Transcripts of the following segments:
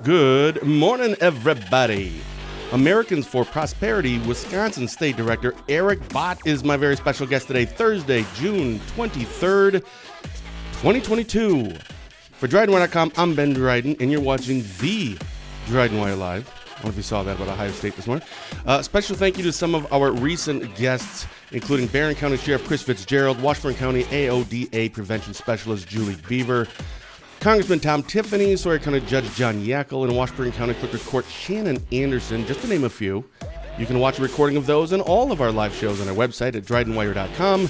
Good morning, everybody. Americans for Prosperity, Wisconsin State Director Eric Bott is my very special guest today, Thursday, June 23rd, 2022. For DrydenWire.com, I'm Ben Dryden, and you're watching the DrydenWire Live. I don't know if you saw that about Ohio State this morning. Special thank you to some of our recent guests, including Barron County Sheriff Chris Fitzgerald, Washburn County AODA Prevention Specialist Julie Beaver, Congressman Tom Tiffany, Sawyer County Judge John Yackel, and Washburn County Clerk's Court Shannon Anderson, just to name a few. You can watch a recording of those and all of our live shows on our website at DrydenWire.com,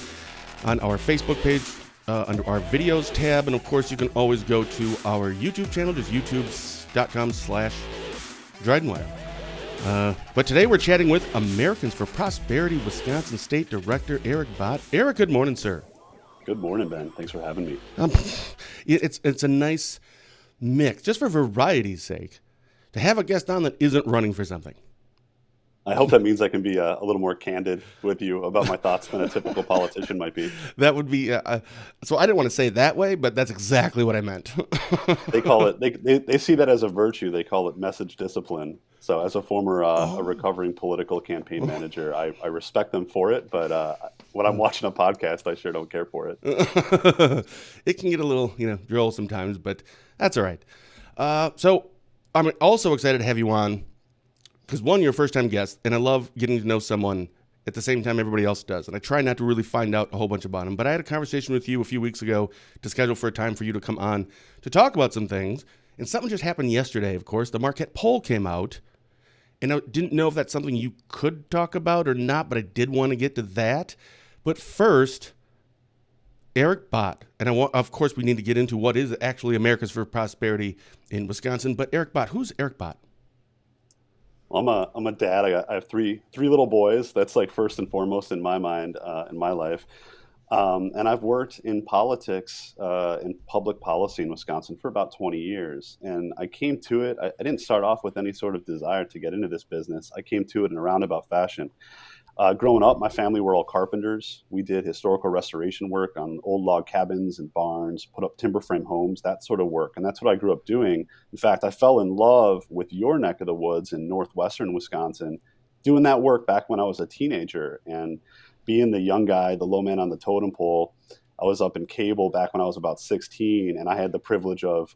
on our Facebook page, under our videos tab, and of course you can always go to our YouTube channel, just youtube.com/DrydenWire. But today we're chatting with Americans for Prosperity, Wisconsin State Director Eric Bott. Eric, good morning, sir. Good morning, Ben. Thanks for having me. It's a nice mix, just for variety's sake, to have a guest on that isn't running for something. I hope that means I can be a little more candid with you about my thoughts than a typical politician might be. That would be, so I didn't want to say it that way, but that's exactly what I meant. They call it, they see that as a virtue. They call it message discipline. So as a former a recovering political campaign manager, I respect them for it. But when I'm watching a podcast, I sure don't care for it. It can get a little, droll sometimes, but that's all right. So I'm also excited to have you on because, one, you're a first-time guest, and I love getting to know someone at the same time everybody else does. And I try not to really find out a whole bunch about them. But I had a conversation with you a few weeks ago to schedule for a time for you to come on to talk about some things. And something just happened yesterday, of course. The Marquette poll came out. And I didn't know if that's something you could talk about or not, but I did want to get to that. But first, Eric Bott. And of course, we need to get into what is actually Americans for Prosperity in Wisconsin. But Eric Bott, who's Eric Bott? Well, I'm a dad. I have three little boys. That's like first and foremost in my mind, in my life. And I've worked in politics, in public policy in Wisconsin for about 20 years. And I came to it, I didn't start off with any sort of desire to get into this business. I came to it in a roundabout fashion. Growing up, my family were all carpenters. We did historical restoration work on old log cabins and barns, put up timber frame homes, that sort of work. And that's what I grew up doing. In fact, I fell in love with your neck of the woods in northwestern Wisconsin, doing that work back when I was a teenager. And being the young guy, the low man on the totem pole, I was up in cable back when I was about 16, and I had the privilege of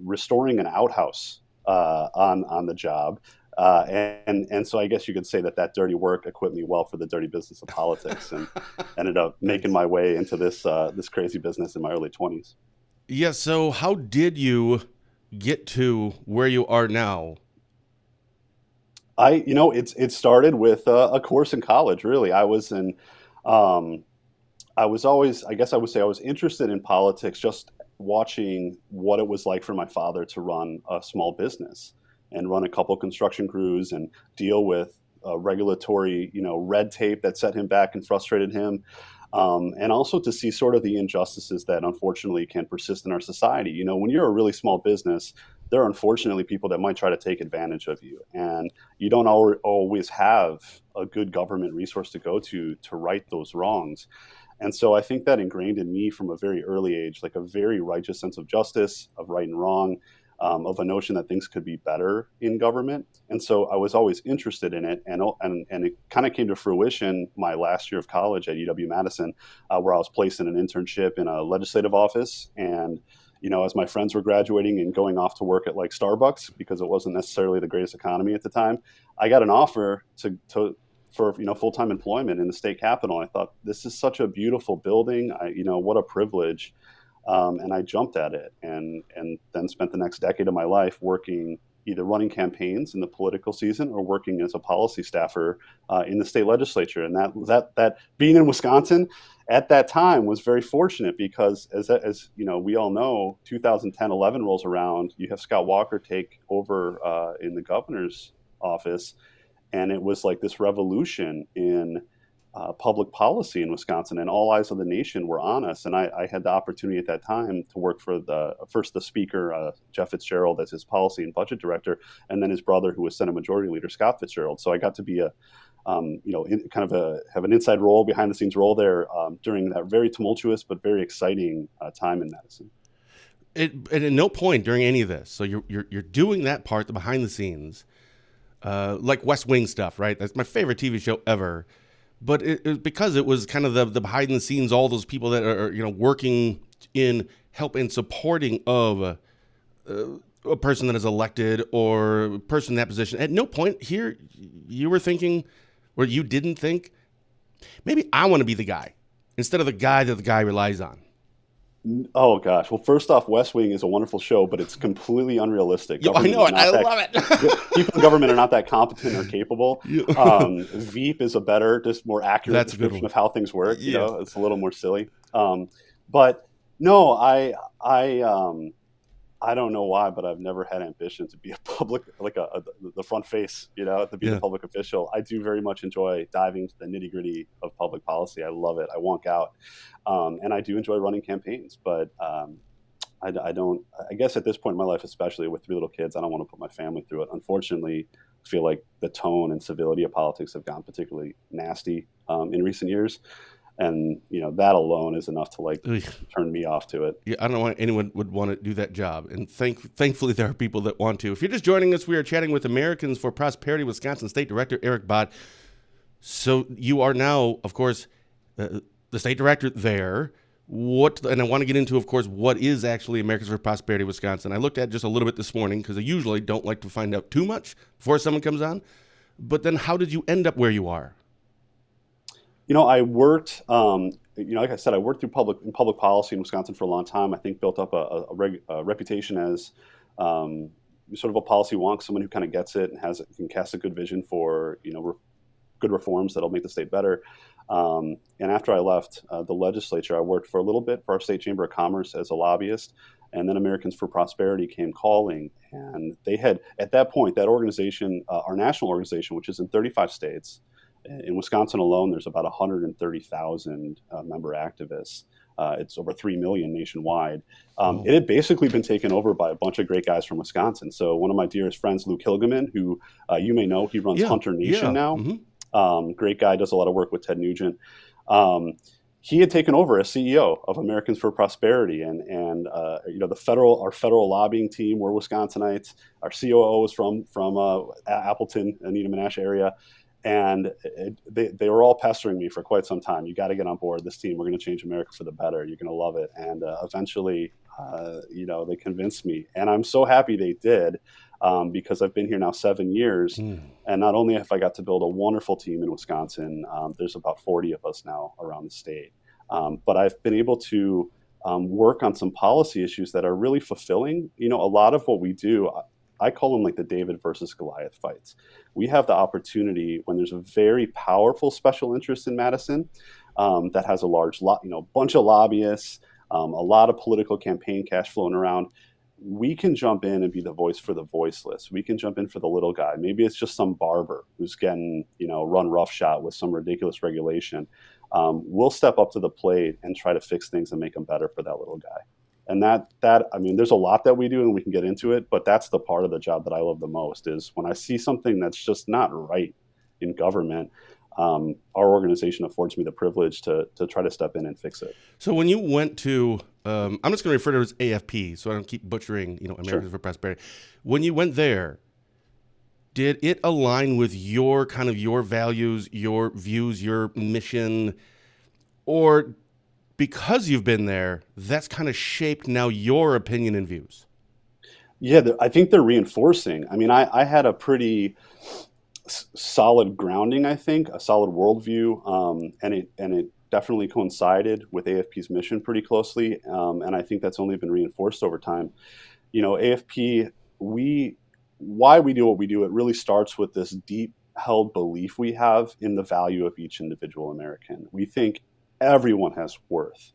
restoring an outhouse on the job. And so I guess you could say that dirty work equipped me well for the dirty business of politics, and ended up making my way into this crazy business in my early 20s. Yeah. So how did you get to where you are now? It started with a course in college. Really, I was always, I guess I would say, I was interested in politics, just watching what it was like for my father to run a small business and run a couple construction crews and deal with regulatory, red tape that set him back and frustrated him. And also to see sort of the injustices that unfortunately can persist in our society. When you're a really small business, there are unfortunately people that might try to take advantage of you. And you don't always have a good government resource to go to right those wrongs. And so I think that ingrained in me from a very early age, like a very righteous sense of justice, of right and wrong, of a notion that things could be better in government. And so I was always interested in it. And it kind of came to fruition my last year of college at UW-Madison, where I was placed in an internship in a legislative office. And, as my friends were graduating and going off to work at like Starbucks, because it wasn't necessarily the greatest economy at the time, I got an offer for full-time employment in the state capitol. I thought, this is such a beautiful building. What a privilege. And I jumped at it and then spent the next decade of my life working, either running campaigns in the political season or working as a policy staffer in the state legislature. And that being in Wisconsin at that time was very fortunate, because as we all know, 2010-11 rolls around, you have Scott Walker take over in the governor's office. And it was like this revolution in public policy in Wisconsin, and all eyes of the nation were on us. And I had the opportunity at that time to work for the speaker, Jeff Fitzgerald, as his policy and budget director, and then his brother, who was Senate Majority Leader Scott Fitzgerald. So I got to be have an inside role, behind the scenes role there during that very tumultuous but very exciting time in Madison. And at no point during any of this, so you're doing that part, the behind the scenes, like West Wing stuff, right? That's my favorite TV show ever. But because it was kind of the behind the scenes, all those people that are working in help and supporting of a person that is elected or a person in that position. At no point here you were thinking, or you didn't think, maybe I want to be the guy instead of the guy that the guy relies on. Oh gosh. Well, first off, West Wing is a wonderful show, but it's completely unrealistic. Yo, I Government know is it. I not that love it. people in government are not that competent or capable. Yeah. Veep is a better, just more accurate That's a good description one. of how things work. Yeah. It's a little more silly. But no, I don't know why, but I've never had ambition to be a public, like the front face, to be the Yeah. public official. I do very much enjoy diving into the nitty gritty of public policy. I love it. I wonk out. And I do enjoy running campaigns, but I don't, I guess at this point in my life, especially with 3 little kids, I don't want to put my family through it. Unfortunately, I feel like the tone and civility of politics have gotten particularly nasty in recent years. And, that alone is enough to Ugh. turn me off to it. Yeah, I don't know why anyone would want to do that job. And thankfully, there are people that want to. If you're just joining us, we are chatting with Americans for Prosperity Wisconsin State Director Eric Bott. So you are now, of course, the state director there. And I want to get into, of course, what is actually Americans for Prosperity Wisconsin. I looked at it just a little bit this morning because I usually don't like to find out too much before someone comes on. But then how did you end up where you are? I worked, like I said, I worked through public policy in Wisconsin for a long time. I think built up a reputation as sort of a policy wonk, someone who kind of gets it and can cast a good vision for good reforms that'll make the state better. And after I left the legislature, I worked for a little bit for our state chamber of commerce as a lobbyist. And then Americans for Prosperity came calling, and they had at that point that organization, our national organization, which is in 35 states. In Wisconsin alone, there's about 130,000 member activists. It's over 3 million nationwide. It had basically been taken over by a bunch of great guys from Wisconsin. So one of my dearest friends, Luke Hilgeman, who you may know, he runs Hunter Nation now. Mm-hmm. Great guy, does a lot of work with Ted Nugent. He had taken over as CEO of Americans for Prosperity, and our federal lobbying team were Wisconsinites. Our COO was from Appleton, Anita Menashe area. And they were all pestering me for quite some time. You got to get on board this team. We're going to change America for the better. You're going to love it. And eventually, they convinced me. And I'm so happy they did because I've been here now 7 years. And not only have I got to build a wonderful team in Wisconsin, there's about 40 of us now around the state. But I've been able to work on some policy issues that are really fulfilling. A lot of what we do, I call them like the David versus Goliath fights. We have the opportunity when there's a very powerful special interest in Madison that has a large bunch of lobbyists, a lot of political campaign cash flowing around. We can jump in and be the voice for the voiceless. We can jump in for the little guy. Maybe it's just some barber who's getting, run roughshod with some ridiculous regulation. We'll step up to the plate and try to fix things and make them better for that little guy. And there's a lot that we do and we can get into it, but that's the part of the job that I love the most is when I see something that's just not right in government, our organization affords me the privilege to try to step in and fix it. So when you went to, I'm just going to refer to it as AFP, so I don't keep butchering, Americans for Prosperity. When you went there, did it align with your values, your views, your mission, or because you've been there, that's kind of shaped now your opinion and views? Yeah, I think they're reinforcing. I mean, I had a pretty solid grounding, I think, a solid worldview, and it definitely coincided with AFP's mission pretty closely, and I think that's only been reinforced over time. AFP, why we do what we do, it really starts with this deep held belief we have in the value of each individual American. We think everyone has worth.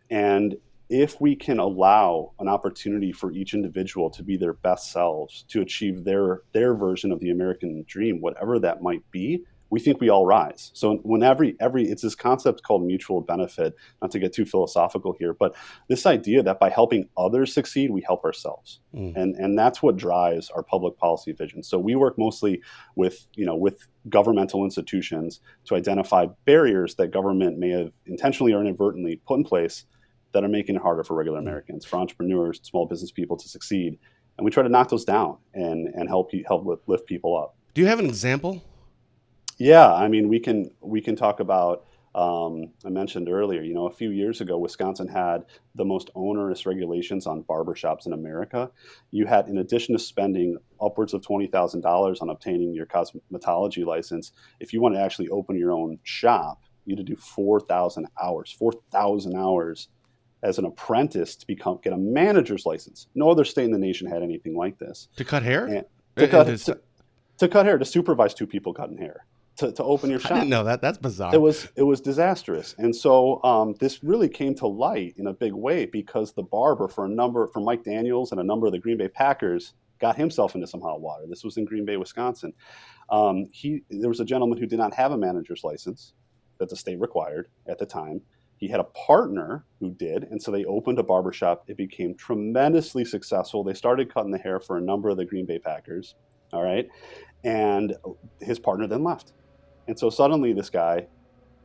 And if we can allow an opportunity for each individual to be their best selves, to achieve their version of the American dream, whatever that might be, we think we all rise. So when it's this concept called mutual benefit, not to get too philosophical here, but this idea that by helping others succeed, we help ourselves. And that's what drives our public policy vision. So we work mostly with governmental institutions to identify barriers that government may have intentionally or inadvertently put in place that are making it harder for regular Americans, for entrepreneurs, small business people to succeed. And we try to knock those down and help lift people up. Do you have an example? Yeah, I mean, we can talk about. I mentioned earlier, a few years ago, Wisconsin had the most onerous regulations on barbershops in America. You had, in addition to spending upwards of $20,000 on obtaining your cosmetology license, if you want to actually open your own shop, you had to do 4,000 hours as an apprentice to get a manager's license. No other state in the nation had anything like this. To cut hair? And to cut hair, to supervise two people cutting hair. To open your shop. I didn't know that. That's bizarre. It was disastrous, and so this really came to light in a big way because the barber for Mike Daniels and a number of the Green Bay Packers got himself into some hot water. This was in Green Bay, Wisconsin. There was a gentleman who did not have a manager's license that the state required at the time. He had a partner who did, and so they opened a barbershop. It became tremendously successful. They started cutting the hair for a number of the Green Bay Packers. All right, and his partner then left. And so suddenly this guy,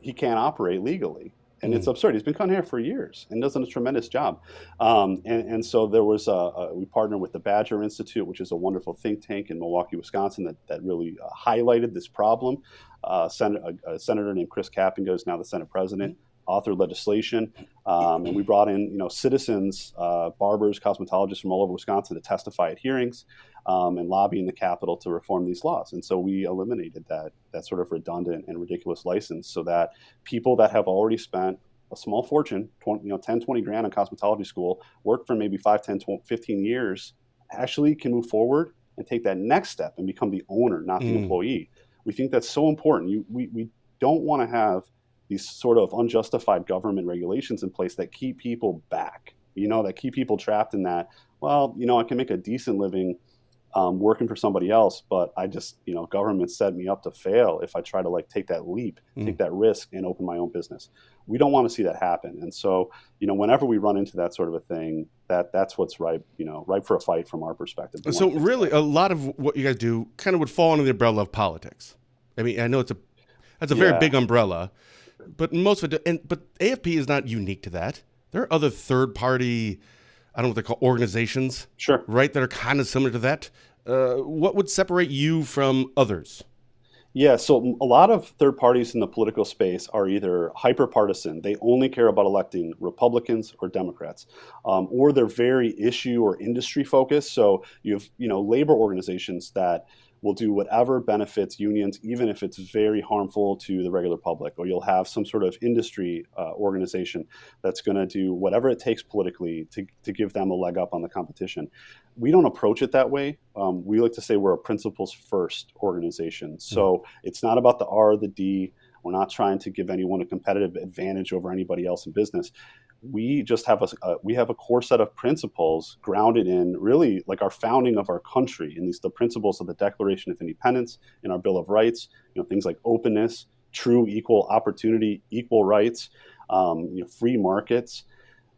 he can't operate legally. And it's absurd. He's been cutting hair for years and does a tremendous job. And so there was we partnered with the Badger Institute, which is a wonderful think tank in Milwaukee, Wisconsin, that really highlighted this problem. A senator named Chris Kappinga is now the Senate president, authored legislation. And we brought in citizens, barbers, cosmetologists from all over Wisconsin to testify at hearings. And lobbying the Capitol to reform these laws. And so we eliminated that sort of redundant and ridiculous license so that people that have already spent a small fortune, 10, 20 grand on cosmetology school, worked for maybe 5, 10, 15 years, actually can move forward and take that next step and become the owner, not the employee. We think that's so important. We don't want to have these sort of unjustified government regulations in place that keep people back, that keep people trapped in that, I can make a decent living working for somebody else, but I just, government set me up to fail if I try to take that leap, take that risk and open my own business. We don't want to see that happen. And so, whenever we run into that sort of a thing, that's what's ripe for a fight from our perspective. So really a lot of what you guys do kind of would fall under the umbrella of politics. I mean, I know that's a very big umbrella, but most of it, but AFP is not unique to that. There are other third party, I don't know what they call organizations, sure, right, that are kind of similar to that. What would separate you from others? Yeah, so a lot of third parties in the political space are either hyper-partisan. They only care about electing Republicans or Democrats, or they're very issue or industry focused. So you have, labor organizations that will do whatever benefits unions, even if it's very harmful to the regular public. Or you'll have some sort of industry organization that's going to do whatever it takes politically to give them a leg up on the competition. We don't approach it that way. We like to say we're a principles first organization. So it's not about the R or the D. We're not trying to give anyone a competitive advantage over anybody else in business. We just have a core set of principles grounded in really like our founding of our country, and the principles of the Declaration of Independence and our Bill of Rights. Things like openness, true equal opportunity, equal rights, free markets.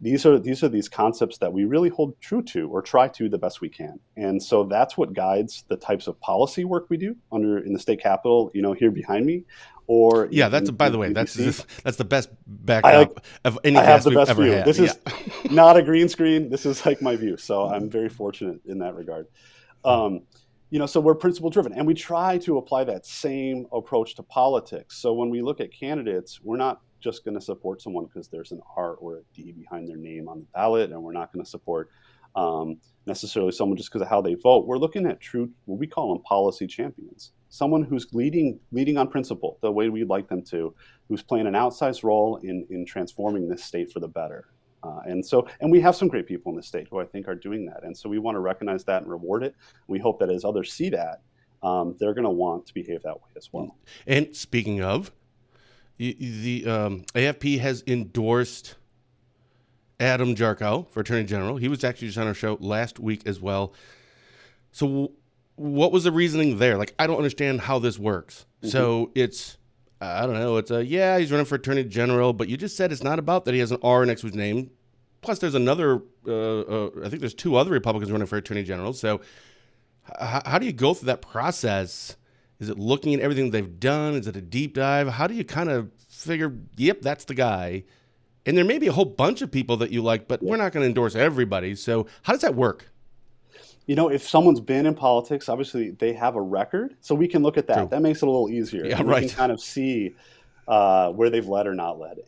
These are these concepts that we really hold true to, or try to, the best we can. And so that's what guides the types of policy work we do in the state capitol, here behind me. Or by the way, that's the best backup of any guest we've ever had. This is not a green screen. This is like my view. So I'm very fortunate in that regard. So we're principle driven, and we try to apply that same approach to politics. So when we look at candidates, we're not just going to support someone because there's an R or a D behind their name on the ballot, and we're not going to support necessarily someone just because of how they vote. We're looking at true, what we call them, policy champions. Someone who's leading on principle, the way we'd like them to, who's playing an outsized role in transforming this state for the better. And we have some great people in the state who I think are doing that. And so we want to recognize that and reward it. We hope that as others see that, they're going to want to behave that way as well. And speaking of, the AFP has endorsed Adam Jarchow for Attorney General. He was actually just on our show last week as well. So what was the reasoning there? I don't understand how this works. Mm-hmm. So it's, I don't know, he's running for Attorney General, but you just said it's not about that he has an R next to his name. Plus there's another, I think there's 2 other Republicans running for Attorney General. So how do you go through that process? Is it looking at everything they've done? Is it a deep dive? How do you kind of figure, yep, that's the guy? and there may be a whole bunch of people that you like, but we're not going to endorse everybody. So how does that work? If someone's been in politics, obviously they have a record, so we can look at that. True. That makes it a little easier. Yeah, And we can right. kind of see where they've led or not led.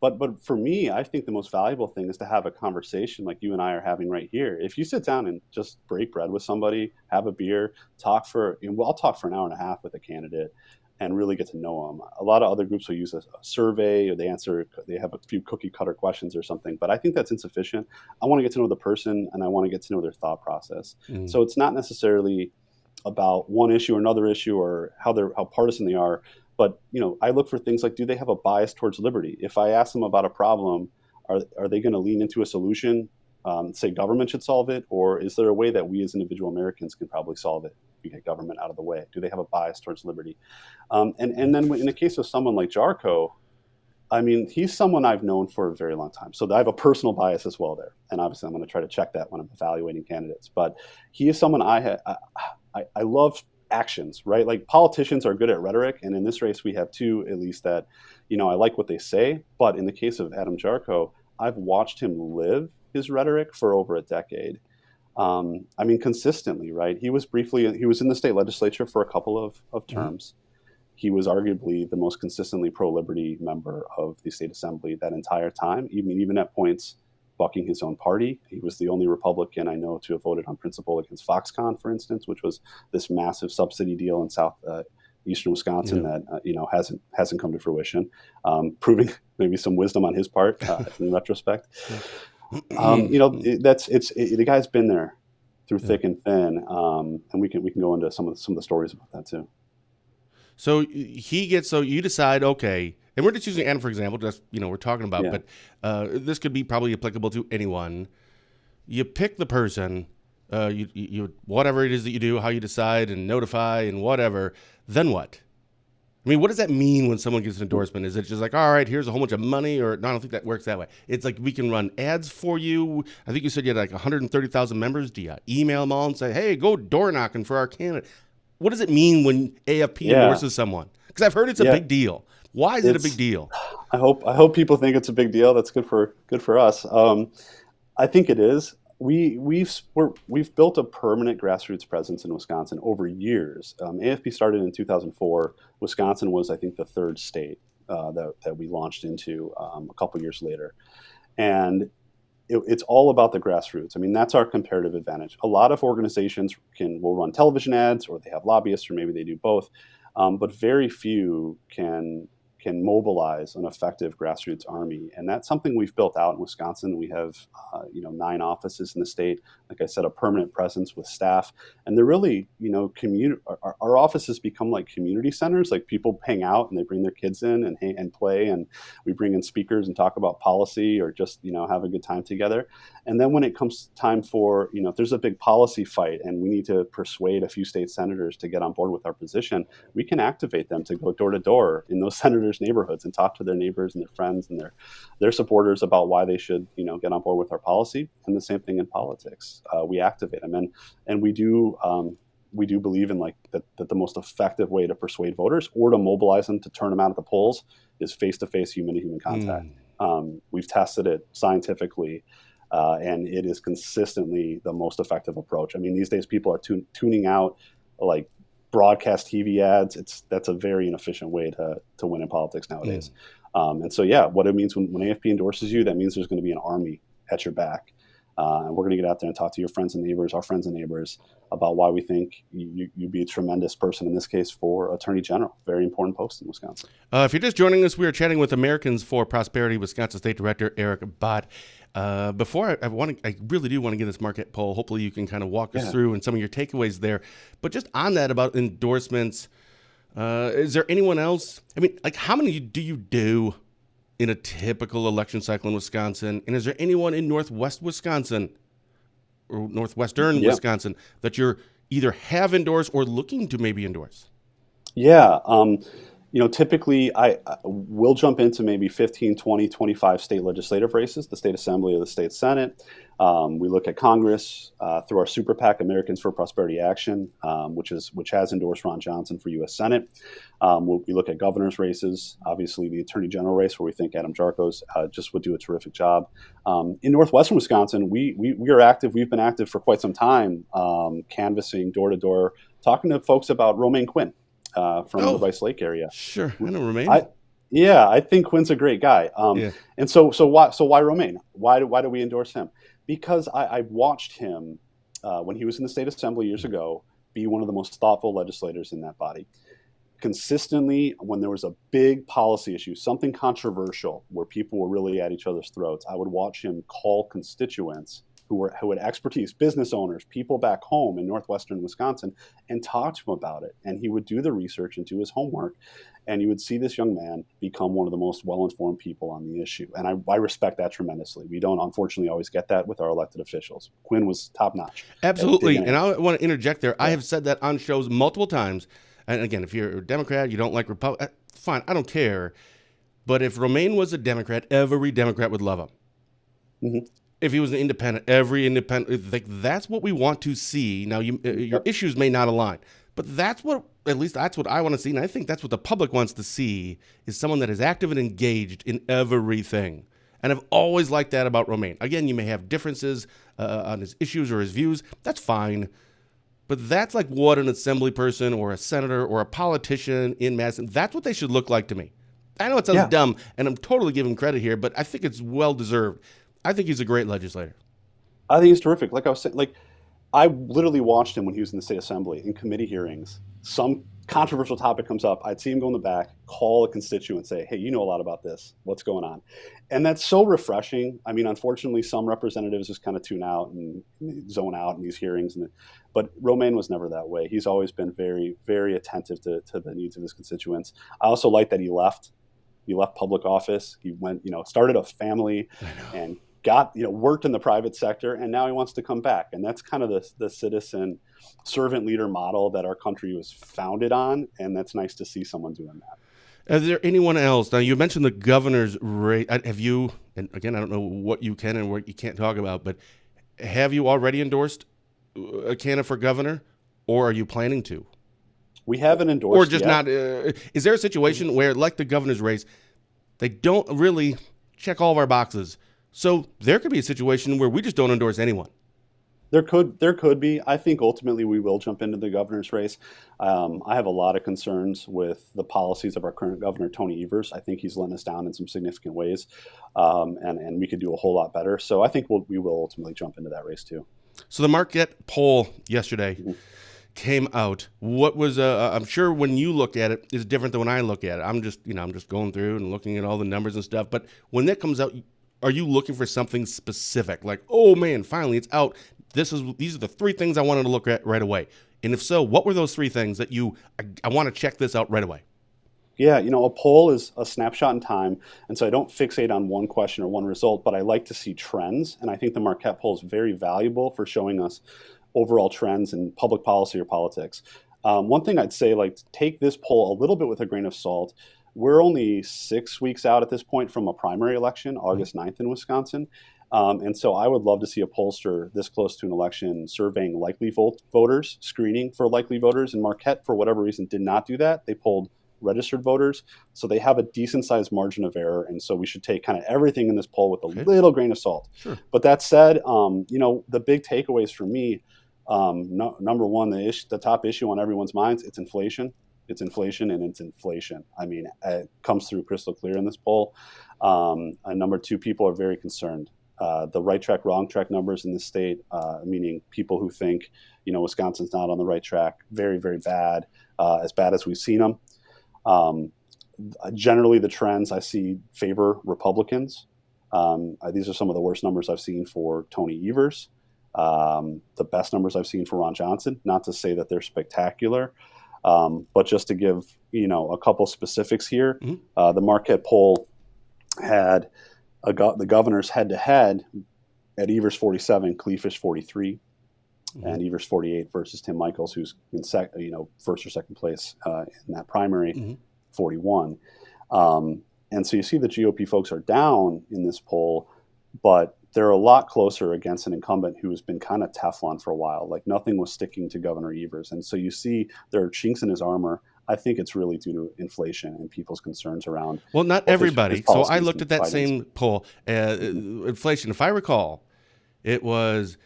But for me, I think the most valuable thing is to have a conversation like you and I are having right here. If you sit down and just break bread with somebody, have a beer, I'll talk for an hour and a half with a candidate and really get to know them. A lot of other groups will use a survey, or they have a few cookie cutter questions or something, but I think that's insufficient. I want to get to know the person, and I want to get to know their thought process. Mm. So it's not necessarily about one issue or another issue, or how partisan they are. But I look for things like, do they have a bias towards liberty? If I ask them about a problem, are they going to lean into a solution, say government should solve it, or is there a way that we as individual Americans can probably solve it? We get government out of the way. Do they have a bias towards liberty? And then in the case of someone like Jarko, I mean, he's someone I've known for a very long time. So I have a personal bias as well there. And obviously I'm going to try to check that when I'm evaluating candidates. But he is someone I love actions, right? Like, politicians are good at rhetoric. And in this race, we have two, at least, that, I like what they say. But in the case of Adam Jarko, I've watched him live his rhetoric for over a decade. I mean, consistently, right? He was in the state legislature for a couple of terms. He was arguably the most consistently pro-liberty member of the state assembly that entire time, even at points bucking his own party. He was the only Republican I know to have voted on principle against Foxconn, for instance, which was this massive subsidy deal in eastern Wisconsin that hasn't come to fruition, proving maybe some wisdom on his part in retrospect. The guy's been there through thick and thin, and we can go into some of the stories about that too. So you decide, okay, and we're just using Anna for example, just we're talking about, but this could be probably applicable to anyone. You pick the person, you whatever it is that you do, how you decide and notify and whatever. Then what? I mean, what does that mean when someone gets an endorsement? Is it just like, all right, here's a whole bunch of money? Or no, I don't think that works that way. It's like, we can run ads for you. I think you said you had like 130,000 members. Do you email them all and say, hey, go door knocking for our candidate? What does it mean when AFP endorses someone? Because I've heard it's a big deal. Why is it a big deal? I hope people think it's a big deal. That's good for us. I think it is. We've built a permanent grassroots presence in Wisconsin over years. AFP started in 2004. Wisconsin was, I think, the third state that we launched into a couple years later, and it's all about the grassroots. I mean, that's our comparative advantage. A lot of organizations will run television ads, or they have lobbyists, or maybe they do both, but very few can mobilize an effective grassroots army. And that's something we've built out in Wisconsin. We have 9 offices in the state, like I said, a permanent presence with staff. And they're really, our offices become like community centers. Like, people hang out and they bring their kids in and play, and we bring in speakers and talk about policy, or just, have a good time together. And then when it comes time for, if there's a big policy fight and we need to persuade a few state senators to get on board with our position, we can activate them to go door to door in those senators' neighborhoods and talk to their neighbors and their friends and their supporters about why they should, get on board with our policy. And the same thing in politics. We activate them, and we do believe in that the most effective way to persuade voters or to mobilize them to turn them out at the polls is face-to-face human-to-human contact. We've tested it scientifically, and it is consistently the most effective approach. I mean, these days people are tuning out like broadcast TV ads. That's a very inefficient way to win in politics nowadays. And so, what it means when AFP endorses you, that means there's going to be an army at your back. And we're going to get out there and talk to your friends and neighbors, our friends and neighbors, about why we think you'd be a tremendous person, in this case, for Attorney General. Very important post in Wisconsin. If you're just joining us, we are chatting with Americans for Prosperity Wisconsin State Director Eric Bott. Before I really do want to get this market poll. Hopefully you can kind of walk us through and some of your takeaways there. But just on that about endorsements, is there anyone else? I mean, like, how many do you do in a typical election cycle in Wisconsin? And is there anyone in Northwest Wisconsin or Northwestern Wisconsin that you're either have endorsed or looking to maybe endorse? Yeah. Typically I will jump into maybe 15, 20, 25 state legislative races, the state assembly or the state senate. We look at Congress through our super PAC, Americans for Prosperity Action, which has endorsed Ron Johnson for U.S. Senate. We look at governor's races, obviously the attorney general race, where we think Adam Jarkos just would do a terrific job. In northwestern Wisconsin, we are active. We've been active for quite some time, canvassing door to door, talking to folks about Romaine Quinn from the Oh, Rice Lake area. sure. I know Romaine. I think Quinn's a great guy. Yeah. And so why Romaine? Why do we endorse him? Because I watched him when he was in the state assembly years ago be one of the most thoughtful legislators in that body. Consistently, when there was a big policy issue, something controversial where people were really at each other's throats, I would watch him call constituents who had expertise, business owners, people back home in northwestern Wisconsin, and talk to him about it. And he would do the research and do his homework, and you would see this young man become one of the most well-informed people on the issue. And I respect that tremendously. We don't, unfortunately, always get that with our elected officials. Quinn was top-notch. Absolutely. And I want to interject there. Yeah. I have said that on shows multiple times. And again, if you're a Democrat, you don't like Republican, fine, I don't care. But if Romaine was a Democrat, every Democrat would love him. Mm-hmm. If he was an independent, every independent, like, that's what we want to see. Now, your issues may not align, but at least that's what I want to see. And I think that's what the public wants to see, is someone that is active and engaged in everything. And I've always liked that about Romaine. Again, you may have differences on his issues or his views. That's fine. But that's like what an assembly person or a senator or a politician in Madison, that's what they should look like to me. I know it sounds dumb, and I'm totally giving credit here, but I think it's well-deserved. I think he's a great legislator. I think he's terrific. Like I was saying, I literally watched him when he was in the state assembly in committee hearings. Some controversial topic comes up. I'd see him go in the back, call a constituent, and say, hey, you know a lot about this. What's going on? And that's so refreshing. I mean, unfortunately, some representatives just kind of tune out and zone out in these hearings. But Romaine was never that way. He's always been very, very attentive to the needs of his constituents. I also like that he left public office. He went, started a family and worked in the private sector, and now he wants to come back. And that's kind of the citizen servant leader model that our country was founded on. And that's nice to see someone doing that. Is there anyone else? Now, you mentioned the governor's race. Have you, and again, I don't know what you can and what you can't talk about, but have you already endorsed a candidate for governor, or are you planning to? We haven't endorsed or just yet. Not. Is there a situation where, like the governor's race, they don't really check all of our boxes? So there could be a situation where we just don't endorse anyone. There could be. I think ultimately we will jump into the governor's race. I have a lot of concerns with the policies of our current governor, Tony Evers. I think he's letting us down in some significant ways, and we could do a whole lot better. So I think we will ultimately jump into that race too. So the Marquette poll yesterday came out. What was I'm sure when you look at it is different than when I look at it. I'm just going through and looking at all the numbers and stuff. But when that comes out, are you looking for something specific? Like, oh man, finally it's out. These are the three things I wanted to look at right away. And if so, what were those three things that I want to check this out right away? Yeah, a poll is a snapshot in time. And so I don't fixate on one question or one result, but I like to see trends. And I think the Marquette poll is very valuable for showing us overall trends in public policy or politics. One thing I'd say, take this poll a little bit with a grain of salt. We're only 6 weeks out at this point from a primary election, August 9th in Wisconsin. And so I would love to see a pollster this close to an election surveying likely voters, screening for likely voters. And Marquette, for whatever reason, did not do that. They polled registered voters. So they have a decent sized margin of error. And so we should take kind of everything in this poll with a little grain of salt. Sure. But that said, the big takeaways for me, number one, the top issue on everyone's minds, it's inflation. It's inflation, and it's inflation. I mean, it comes through crystal clear in this poll. And number two, people are very concerned. The right track, wrong track numbers in the state, meaning people who think, Wisconsin's not on the right track, very, very bad, as bad as we've seen them. Generally, the trends I see favor Republicans. These are some of the worst numbers I've seen for Tony Evers. The best numbers I've seen for Ron Johnson, not to say that they're spectacular. But just to give, a couple specifics here, the Marquette poll had the governor's head-to-head at Evers 47, Kleefisch 43, and Evers 48 versus Tim Michels, who's in first or second place in that primary. 41. And so you see the GOP folks are down in this poll, but they're a lot closer against an incumbent who's been kind of Teflon for a while. Like nothing was sticking to Governor Evers. And so you see there are chinks in his armor. I think it's really due to inflation and people's concerns around. Well, not everybody. His So I policies looked at that Biden's. same poll. Inflation, if I recall, it was,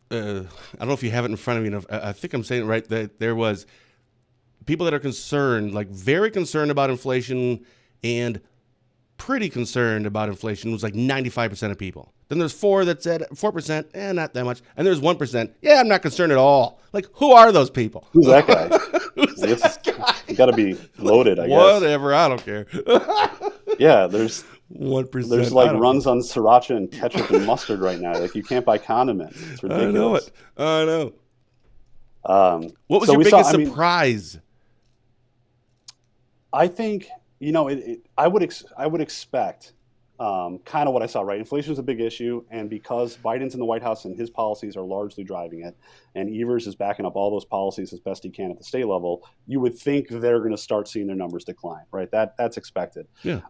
I don't know if you have it in front of you. I think I'm saying it right, that there was people that are concerned, like very concerned about inflation and pretty concerned about inflation. It was like 95% of people. Then there's 4%, not that much. And there's 1%, I'm not concerned at all. Like, who are those people? Who's that guy? Who's that guy? You got to be loaded, I guess. Whatever, I don't care. Yeah, there's 1%. There's like runs on sriracha and ketchup and mustard right now. Like you can't buy condiments. It's ridiculous. I know. What was so your biggest surprise? I think I would expect kind of what I saw. Right, inflation is a big issue, and because Biden's in the White House and his policies are largely driving it, and Evers is backing up all those policies as best he can at the state level, you would think they're going to start seeing their numbers decline. Right, that's expected. Yeah.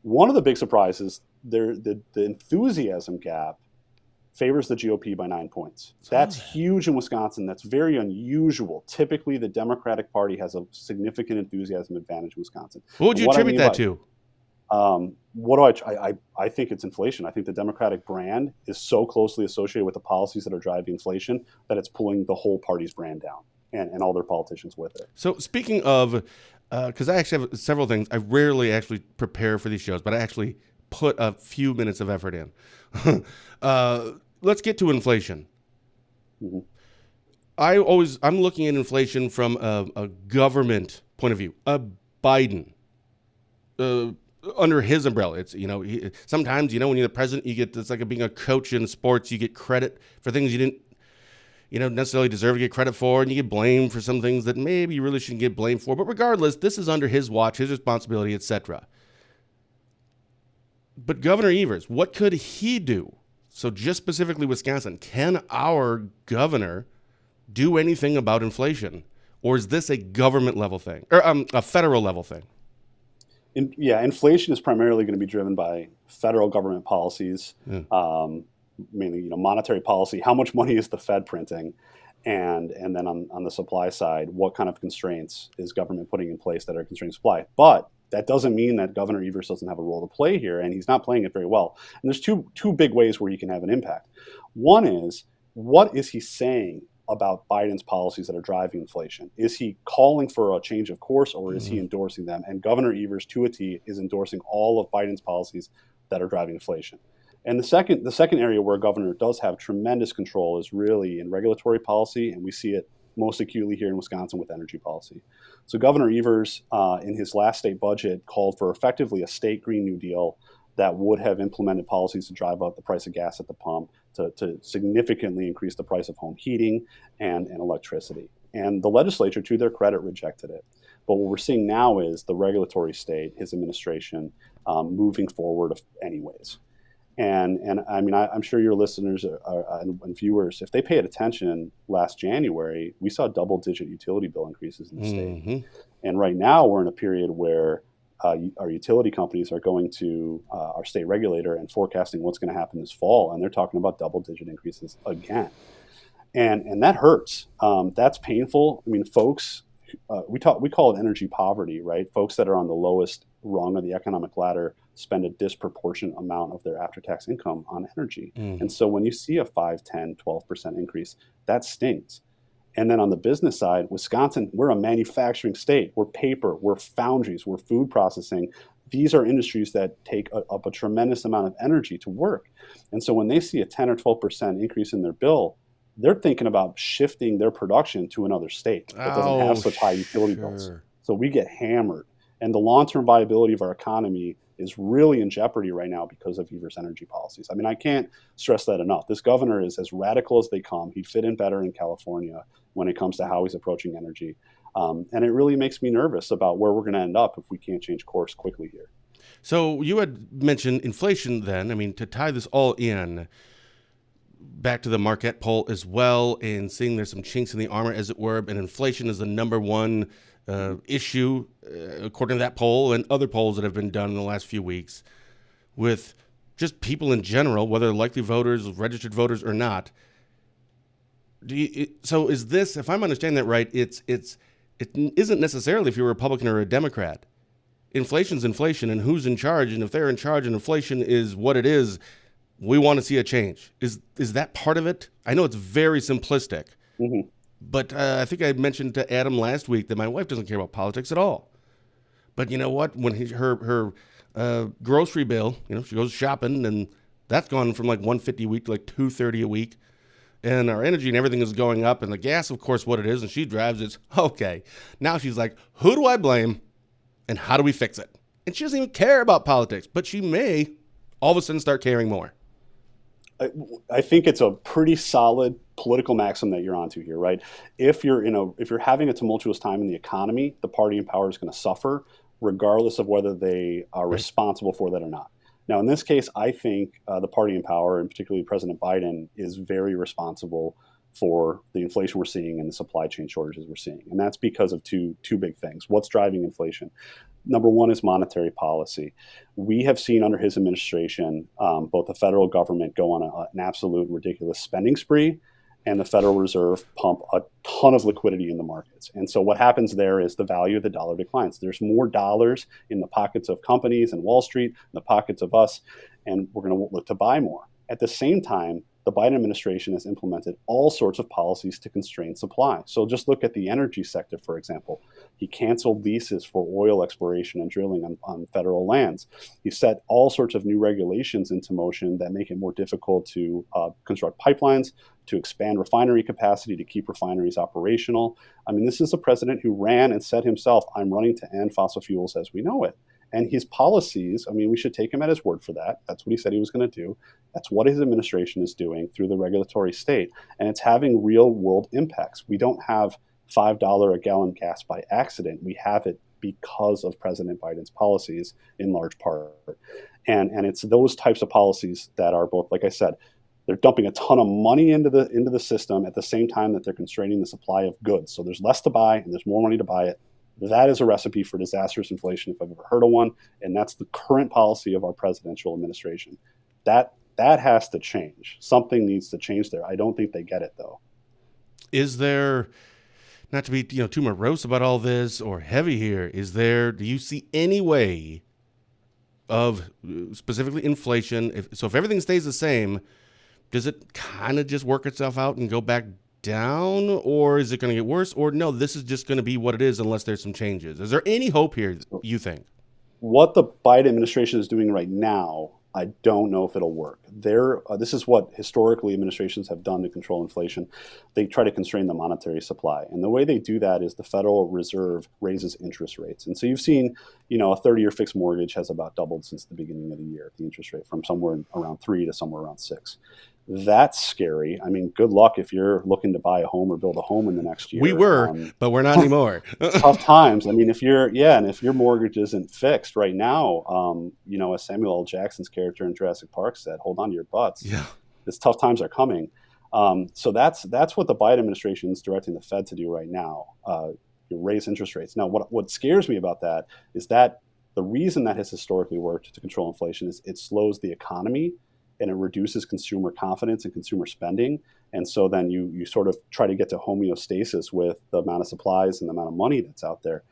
One of the big surprises, the enthusiasm gap favors the GOP by 9 points. That's huge in Wisconsin. That's very unusual. Typically, the Democratic Party has a significant enthusiasm advantage in Wisconsin. What would you attribute that to? I think it's inflation. I think the Democratic brand is so closely associated with the policies that are driving inflation that it's pulling the whole party's brand down and all their politicians with it. So speaking of, because I actually have several things. I rarely actually prepare for these shows, but I actually put a few minutes of effort in. Let's get to inflation. Mm-hmm. I'm looking at inflation from a government point of view. Biden, under his umbrella, it's sometimes when you're the president, you get, it's like being a coach in sports. You get credit for things you didn't necessarily deserve to get credit for, and you get blamed for some things that maybe you really shouldn't get blamed for. But regardless, this is under his watch, his responsibility, etc. But Governor Evers, what could he do? So just specifically Wisconsin, can our governor do anything about inflation? Or is this a government level thing, or a federal level thing? Inflation is primarily going to be driven by federal government policies, mainly monetary policy. How much money is the Fed printing, and then on the supply side, what kind of constraints is government putting in place that are constraining supply? But that doesn't mean that Governor Evers doesn't have a role to play here, and he's not playing it very well. And there's two big ways where he can have an impact. One is, what is he saying about Biden's policies that are driving inflation? Is he calling for a change of course, or is he endorsing them? And Governor Evers, to a T, is endorsing all of Biden's policies that are driving inflation. And the second area where a governor does have tremendous control is really in regulatory policy, and we see it most acutely here in Wisconsin with energy policy. So Governor Evers, in his last state budget, called for effectively a state Green New Deal that would have implemented policies to drive up the price of gas at the pump, to significantly increase the price of home heating and electricity. And the legislature, to their credit, rejected it. But what we're seeing now is the regulatory state, his administration, moving forward anyways. And I mean, I'm sure your listeners and viewers, if they paid attention last January, we saw double-digit utility bill increases in the state. And right now we're in a period where our utility companies are going to our state regulator and forecasting what's going to happen this fall, and they're talking about double-digit increases again. And that hurts. That's painful. I mean, folks, we call it energy poverty, right? Folks that are on the lowest rung of the economic ladder spend a disproportionate amount of their after-tax income on energy. And so when you see a 5, 10, 12% increase, that stings. And then on the business side, Wisconsin, we're a manufacturing state. We're paper, we're foundries, we're food processing. These are industries that take up a tremendous amount of energy to work. And so when they see a 10 or 12% increase in their bill, they're thinking about shifting their production to another state that doesn't have such high utility bills. So we get hammered. And the long-term viability of our economy is really in jeopardy right now because of Evers' energy policies. I mean, I can't stress that enough. This governor is as radical as they come. He'd fit in better in California when it comes to how he's approaching energy. And it really makes me nervous about where we're going to end up if we can't change course quickly here. So you had mentioned inflation then. I mean, to tie this all in, back to the Marquette poll as well, and seeing there's some chinks in the armor, as it were, and inflation is the number one issue, according to that poll and other polls that have been done in the last few weeks, with just people in general, whether likely voters, registered voters or not. So is this, if I'm understanding that right, it isn't necessarily if you're a Republican or a Democrat. Inflation's inflation, and who's in charge, and if they're in charge and inflation is what it is, we want to see a change. Is that part of it? I know it's very simplistic, but I think I mentioned to Adam last week that my wife doesn't care about politics at all. But you know what? When her grocery bill, she goes shopping, and that's gone from like $150 a week to like $230 a week. And our energy and everything is going up, and the gas, of course, what it is, and she drives, it's okay. Now she's like, who do I blame, and how do we fix it? And she doesn't even care about politics, but she may all of a sudden start caring more. I think it's a pretty solid political maxim that you're onto here, right? If you're having a tumultuous time in the economy, the party in power is going to suffer, regardless of whether they are responsible for that or not. Now, in this case, I think the party in power, and particularly President Biden, is very responsible for the inflation we're seeing and the supply chain shortages we're seeing. And that's because of two big things. What's driving inflation? Number one is monetary policy. We have seen under his administration both the federal government go on an absolute ridiculous spending spree, and the Federal Reserve pump a ton of liquidity in the markets. And so what happens there is the value of the dollar declines. There's more dollars in the pockets of companies and Wall Street, in the pockets of us, and we're going to look to buy more. At the same time, the Biden administration has implemented all sorts of policies to constrain supply. So just look at the energy sector, for example. He canceled leases for oil exploration and drilling on federal lands. He set all sorts of new regulations into motion that make it more difficult to construct pipelines, to expand refinery capacity, to keep refineries operational. I mean, this is a president who ran and said himself, I'm running to end fossil fuels as we know it. And his policies, I mean, we should take him at his word for that. That's what he said he was going to do. That's what his administration is doing through the regulatory state. And it's having real world impacts. We don't have $5 a gallon gas by accident. We have it because of President Biden's policies in large part. And it's those types of policies that are both, like I said, they're dumping a ton of money into the system at the same time that they're constraining the supply of goods. So there's less to buy and there's more money to buy it. That is a recipe for disastrous inflation if I've ever heard of one, and that's the current policy of our presidential administration. That has to change. Something needs to change there. I don't think they get it, though. Is there, not to be too morose about all this or heavy here, do you see any way of specifically inflation? If everything stays the same, does it kind of just work itself out and go back down, or is it going to get worse? Or no, this is just going to be what it is unless there's some changes. Is there any hope here, you think? What the Biden administration is doing right now, I don't know if it'll work. This is what historically administrations have done to control inflation. They try to constrain the monetary supply. And the way they do that is the Federal Reserve raises interest rates. And so you've seen, a 30-year fixed mortgage has about doubled since the beginning of the year, the interest rate, from somewhere around 3 to somewhere around 6. That's scary. I mean, good luck if you're looking to buy a home or build a home in the next year. We were, but we're not anymore. Tough times. I mean, if your mortgage isn't fixed right now, as Samuel L. Jackson's character in Jurassic Park said, hold on to your butts. Yeah. These tough times are coming. So that's what the Biden administration is directing the Fed to do right now, raise interest rates. Now, what scares me about that is that the reason that has historically worked to control inflation is it slows the economy and it reduces consumer confidence and consumer spending. And so then you sort of try to get to homeostasis with the amount of supplies and the amount of money that's out there.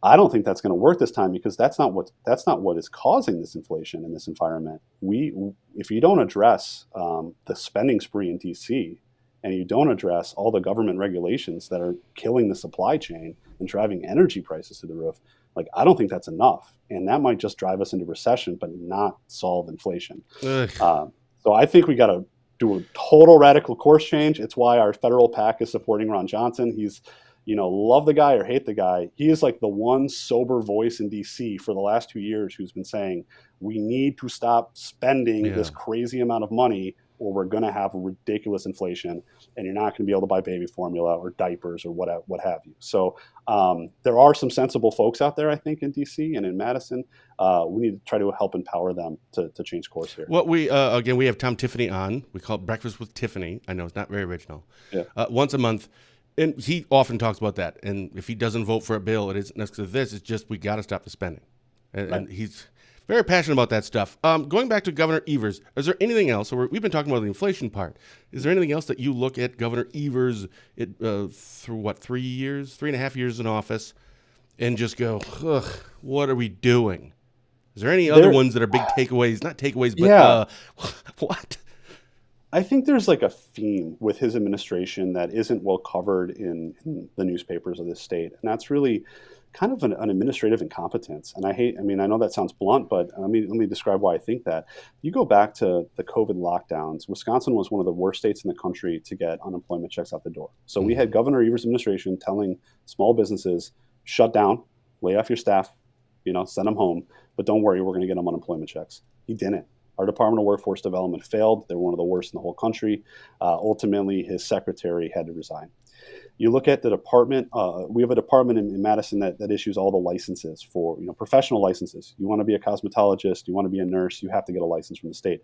I don't think that's going to work this time because that's not what is causing this inflation in this environment. If you don't address the spending spree in DC, and you don't address all the government regulations that are killing the supply chain and driving energy prices to the roof, I don't think that's enough. And that might just drive us into recession, but not solve inflation. So I think we got to do a total radical course change. It's why our federal PAC is supporting Ron Johnson. He's, love the guy or hate the guy. He is like the one sober voice in DC for the last 2 years who's been saying, we need to stop spending this crazy amount of money or we're going to have ridiculous inflation and you're not going to be able to buy baby formula or diapers or what have you. So there are some sensible folks out there, I think, in DC and in Madison. We need to try to help empower them to change course here. Well, we have Tom Tiffany on. We call it Breakfast with Tiffany. I know it's not very original. Yeah. Once a month. And he often talks about that. And if he doesn't vote for a bill, it isn't necessarily this. It's just we got to stop the spending. And he's very passionate about that stuff. Going back to Governor Evers, is there anything else? So we've been talking about the inflation part. Is there anything else that you look at Governor Evers through 3.5 years in office, and just go, ugh, what are we doing? Is there any other ones that are big takeaways? Not takeaways, but what? I think there's like a theme with his administration that isn't well covered in the newspapers of this state. And that's really kind of an administrative incompetence. And I know that sounds blunt, but let me describe why I think that. You go back to the COVID lockdowns, Wisconsin was one of the worst states in the country to get unemployment checks out the door. So we had Governor Evers' administration telling small businesses, shut down, lay off your staff, send them home, but don't worry, we're going to get them unemployment checks. He didn't. Our Department of Workforce Development failed. They were one of the worst in the whole country. Ultimately, his secretary had to resign. You look at the department. We have a department in Madison that issues all the licenses for professional licenses. You want to be a cosmetologist, you want to be a nurse, you have to get a license from the state.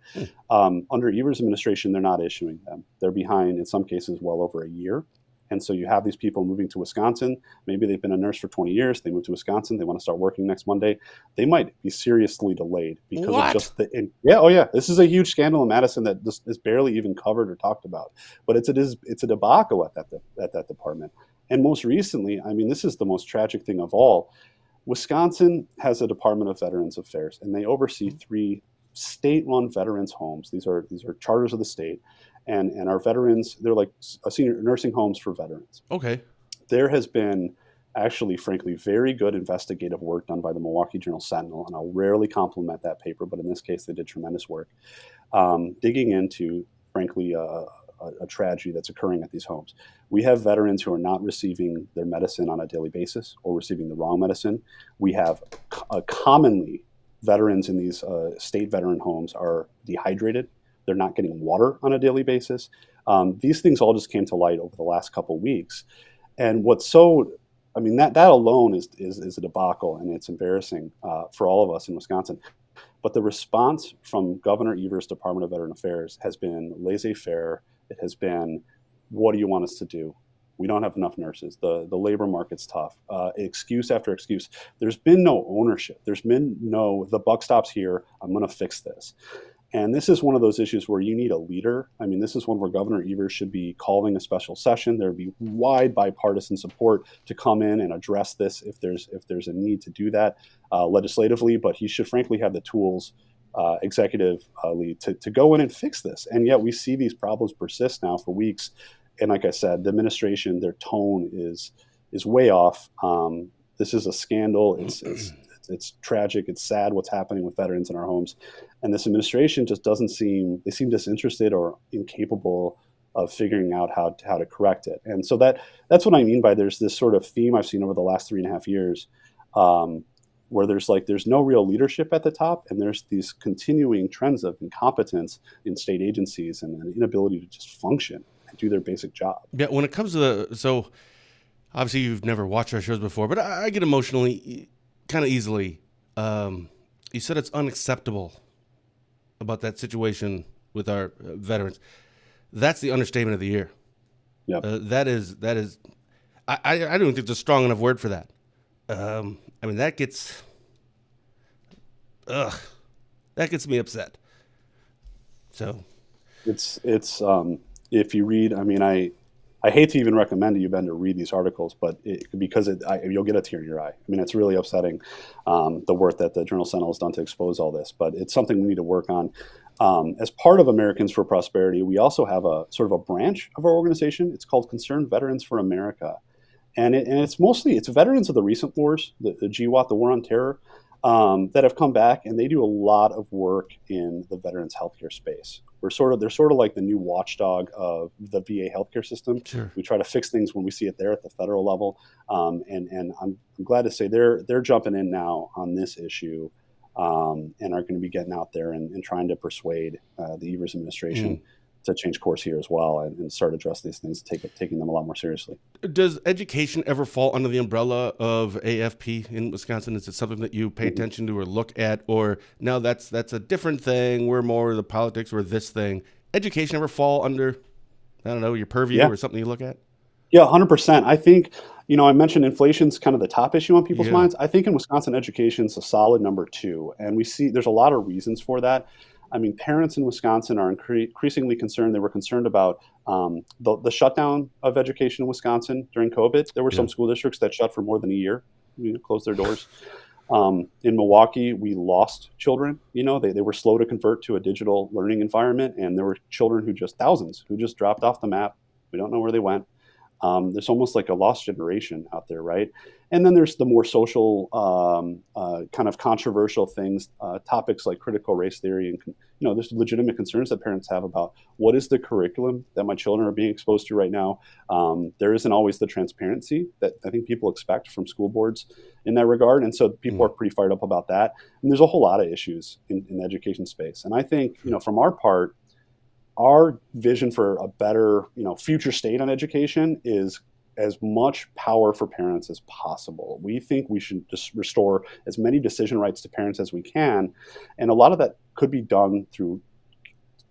Under Evers' administration, they're not issuing them. They're behind, in some cases, well over a year. And so you have these people moving to Wisconsin. Maybe they've been a nurse for 20 years. They move to Wisconsin. They want to start working next Monday. They might be seriously delayed because of just This is a huge scandal in Madison that is barely even covered or talked about. But it's a debacle at that department. And most recently, this is the most tragic thing of all. Wisconsin has a Department of Veterans Affairs, and they oversee 3 state-run veterans homes. These are charters of the state. And our veterans, they're like senior nursing homes for veterans. Okay. There has been actually, frankly, very good investigative work done by the Milwaukee Journal-Sentinel, and I'll rarely compliment that paper, but in this case, they did tremendous work, digging into, frankly, a tragedy that's occurring at these homes. We have veterans who are not receiving their medicine on a daily basis or receiving the wrong medicine. We have commonly veterans in these state veteran homes are dehydrated. They're not getting water on a daily basis. These things all just came to light over the last couple of weeks. And that alone is a debacle, and it's embarrassing for all of us in Wisconsin. But the response from Governor Evers' Department of Veteran Affairs has been laissez-faire. It has been, what do you want us to do? We don't have enough nurses. The labor market's tough. Excuse after excuse. There's been no ownership. There's been the buck stops here. I'm going to fix this. And this is one of those issues where you need a leader. This is one where Governor Evers should be calling a special session. There would be wide bipartisan support to come in and address this if there's a need to do that legislatively. But he should frankly have the tools executively to go in and fix this. And yet we see these problems persist now for weeks. And like I said, the administration, their tone is way off. This is a scandal. It's tragic. It's sad what's happening with veterans in our homes. And this administration just they seem disinterested or incapable of figuring out how to correct it. And so that's what I mean by there's this sort of theme I've seen over the last 3.5 years where there's no real leadership at the top, and there's these continuing trends of incompetence in state agencies and an inability to just function and do their basic job. Yeah, when it comes to so obviously you've never watched our shows before, but I get emotionally kind of easily. You said it's unacceptable about that situation with our veterans. That's the understatement of the year. Yeah, that is. I don't think there's a strong enough word for that. That gets me upset. So it's if you read, I hate to even recommend to you, Ben, to read these articles, but you'll get a tear in your eye. It's really upsetting, the work that the Journal-Sentinel has done to expose all this, but it's something we need to work on. As part of Americans for Prosperity, we also have a sort of a branch of our organization. It's called Concerned Veterans for America. And it's veterans of the recent wars, the GWAT, the War on Terror, that have come back, and they do a lot of work in the veterans healthcare space. They're sort of like the new watchdog of the VA healthcare system. Sure. We try to fix things when we see it there at the federal level, and I'm glad to say they're jumping in now on this issue, and are going to be getting out there and trying to persuade the Evers administration to change course here as well and start addressing these things, taking them a lot more seriously. Does education ever fall under the umbrella of AFP in Wisconsin? Is it something that you pay attention to or look at, or no, that's a different thing? We're more the politics or this thing. Education ever fall under, I don't know, your purview or something you look at? Yeah, 100%. I think, I mentioned inflation's kind of the top issue on people's Yeah. minds. I think in Wisconsin, education's a solid number two, and we see there's a lot of reasons for that. I mean, parents in Wisconsin are increasingly concerned. They were concerned about the shutdown of education in Wisconsin during COVID. There were Yeah. some school districts that shut for more than a year, closed their doors. In Milwaukee, we lost children. They were slow to convert to a digital learning environment, and there were children thousands who just dropped off the map. We don't know where they went. There's almost like a lost generation out there, right? And then there's the more social, kind of controversial things, topics like critical race theory, and there's legitimate concerns that parents have about what is the curriculum that my children are being exposed to right now. There isn't always the transparency that I think people expect from school boards in that regard, and so people are pretty fired up about that. And there's a whole lot of issues in the education space, and I think from our part, our vision for a better, future state on education is as much power for parents as possible. We think we should just restore as many decision rights to parents as we can. And a lot of that could be done through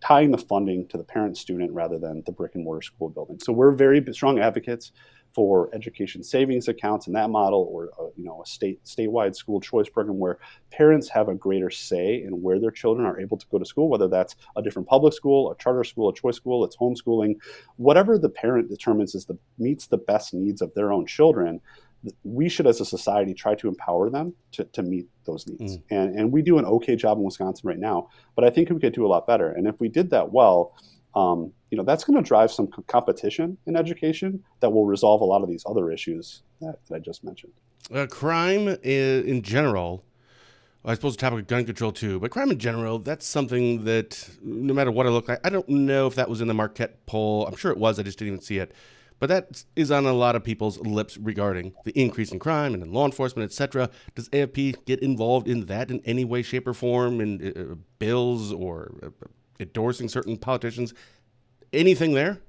tying the funding to the parent student rather than the brick and mortar school building. So we're very strong advocates for education savings accounts in that model, or a statewide school choice program where parents have a greater say in where their children are able to go to school, whether that's a different public school, a charter school, a choice school, it's homeschooling, whatever the parent determines meets the best needs of their own children. We should, as a society, try to empower them to meet those needs. And we do an okay job in Wisconsin right now, but I think we could do a lot better. And if we did that well, that's going to drive some competition in education that will resolve a lot of these other issues that I just mentioned. Crime in general, I suppose the topic of gun control too, but crime in general, that's something that no matter what I look like, I don't know if that was in the Marquette poll. I'm sure it was. I just didn't even see it. But that is on a lot of people's lips regarding the increase in crime and in law enforcement, etc. Does AFP get involved in that in any way, shape, or form, in bills or endorsing certain politicians? Anything there?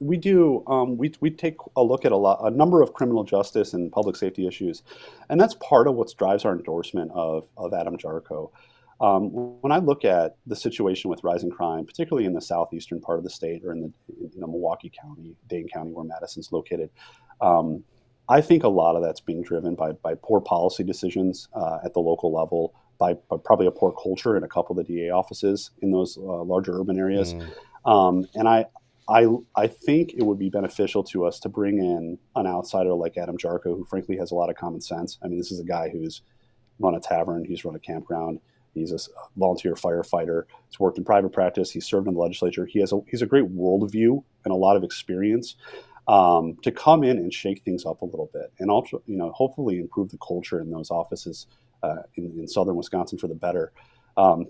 We do. We take a look at a number of criminal justice and public safety issues, and that's part of what drives our endorsement of Adam Jarko. When I look at the situation with rising crime, particularly in the southeastern part of the state, or in the Milwaukee County, Dane County, where Madison's located, I think a lot of that's being driven by poor policy decisions at the local level, by probably a poor culture in a couple of the DA offices in those larger urban areas. And I think it would be beneficial to us to bring in an outsider like Adam Jarko, who frankly has a lot of common sense. I mean, this is a guy who's run a tavern, he's run a campground, he's a volunteer firefighter, he's worked in private practice, he's served in the legislature. He's a great worldview and a lot of experience to come in and shake things up a little bit, and also, hopefully improve the culture in those offices in southern Wisconsin for the better.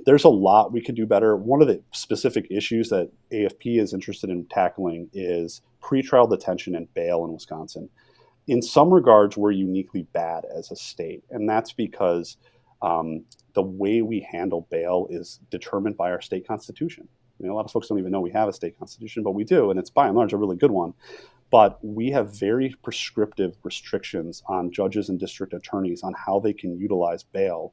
There's a lot we could do better. One of the specific issues that AFP is interested in tackling is pretrial detention and bail in Wisconsin. In some regards, we're uniquely bad as a state, and that's because the way we handle bail is determined by our state constitution. A lot of folks don't even know we have a state constitution, but we do, and it's by and large a really good one. But we have very prescriptive restrictions on judges and district attorneys on how they can utilize bail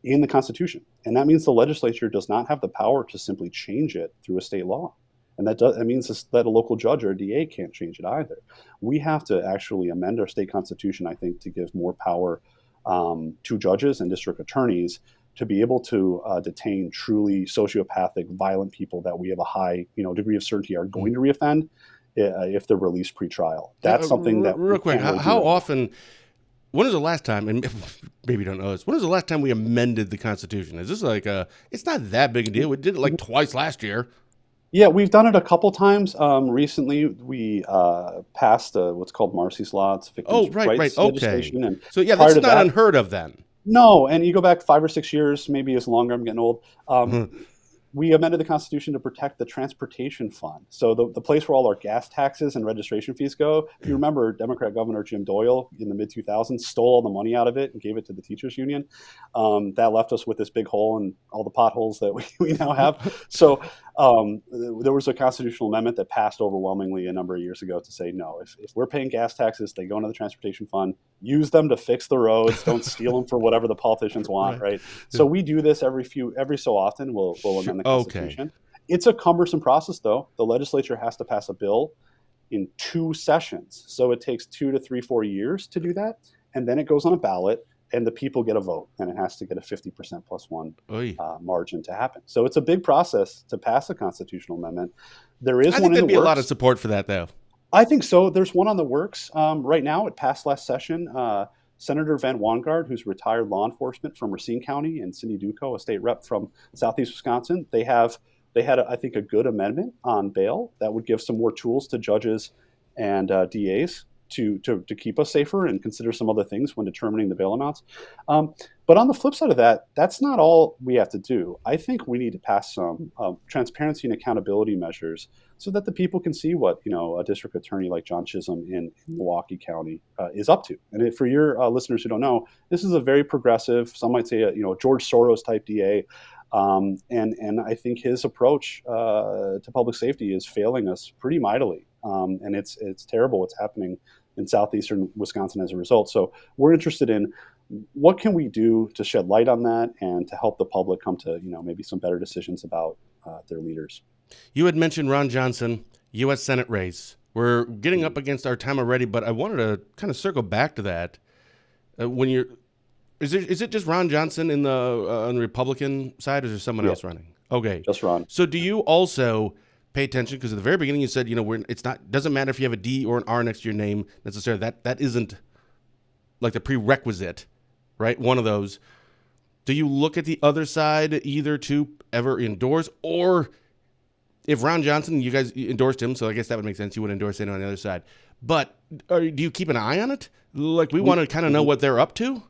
in the Constitution. And that means the legislature does not have the power to simply change it through a state law. And that means that a local judge or a DA can't change it either. We have to actually amend our state constitution, I think, to give more power to judges and district attorneys to be able to detain truly sociopathic, violent people that we have a high degree of certainty are going to reoffend if they're released pre-trial. That's something that real quick. Really how often? When was the last time, and maybe you don't know this, when was the last time we amended the Constitution? Is this like it's not that big a deal. We did it like twice last year. Yeah, we've done it a couple times. Recently, we passed what's called Marcy's Law. It's victims' rights legislation. And so, yeah, this is not unheard of then. No, and you go back 5 or 6 years, maybe it's longer, I'm getting old. We amended the Constitution to protect the transportation fund. So the place where all our gas taxes and registration fees go, if you remember, Democrat Governor Jim Doyle in the mid-2000s stole all the money out of it and gave it to the teachers union. That left us with this big hole and all the potholes that we now have. So there was a constitutional amendment that passed overwhelmingly a number of years ago to say, no, if we're paying gas taxes, they go into the transportation fund, use them to fix the roads, don't steal them for whatever the politicians want, right? So we do this every so often. We'll amend the Constitution. It's a cumbersome process, though. The legislature has to pass a bill. in 2 sessions. So it takes 2 to 3, 4 years to do that. And then it goes on a ballot and the people get a vote, and it has to get a 50% plus one Oy. margin to happen. So it's a big process to pass a constitutional amendment. There is I one think in there'd the be a works. lot of support for that, though. I think so. There's one on the works right now. It passed last session. Senator Van Wangard, who's retired law enforcement from Racine County, and Cindy Duco, a state rep from Southeast Wisconsin, they had, I think, a good amendment on bail that would give some more tools to judges and DAs to keep us safer and consider some other things when determining the bail amounts. But on the flip side of that, that's not all we have to do. I think we need to pass some transparency and accountability measures so that the people can see what a district attorney like John Chisholm in Milwaukee County is up to. And for your listeners who don't know, this is a very progressive, some might say a George Soros type DA. And I think his approach to public safety is failing us pretty mightily. And it's terrible what's happening in southeastern Wisconsin as a result. So we're interested in what can we do to shed light on that and to help the public come to maybe some better decisions about their leaders. You had mentioned Ron Johnson, U.S. Senate race. We're getting up against our time already, but I wanted to kind of circle back to that. Is it just Ron Johnson in on the Republican side, or is there someone else running? Okay, just Ron. So do you also pay attention, because at the very beginning you said doesn't matter if you have a D or an R next to your name necessarily. That isn't like the prerequisite, right? One of those. Do you look at the other side either to ever endorse, or if Ron Johnson, you guys endorsed him, so I guess that would make sense. You would endorse anyone on the other side. But do you keep an eye on it? Like we want to kind of know what they're up to?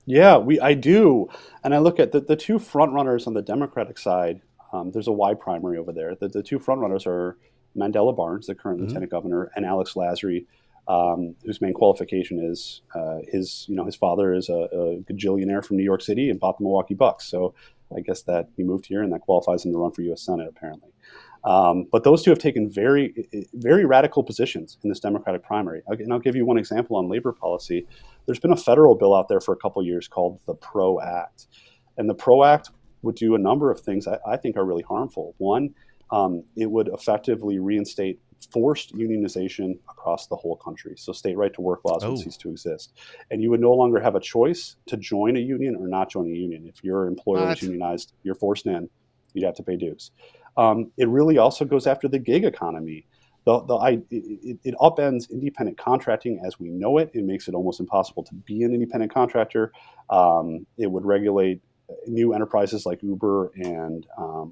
Yeah, I do. And I look at the two front runners on the Democratic side. There's a Y primary over there. The two front runners are Mandela Barnes, the current lieutenant governor, and Alex Lasry, whose main qualification is his father is a gajillionaire from New York City and bought the Milwaukee Bucks. So I guess that he moved here and that qualifies him to run for U.S. Senate, apparently. But those two have taken very, very radical positions in this Democratic primary. And I'll give you one example on labor policy. There's been a federal bill out there for a couple of years called the PRO Act. And the PRO Act would do a number of things I think are really harmful. One, it would effectively reinstate forced unionization across the whole country. So state right to work laws would cease to exist. And you would no longer have a choice to join a union or not join a union. If your employer is unionized, you're forced in, you'd have to pay dues. It really also goes after the gig economy. It upends independent contracting as we know it. It makes it almost impossible to be an independent contractor. It would regulate new enterprises like Uber and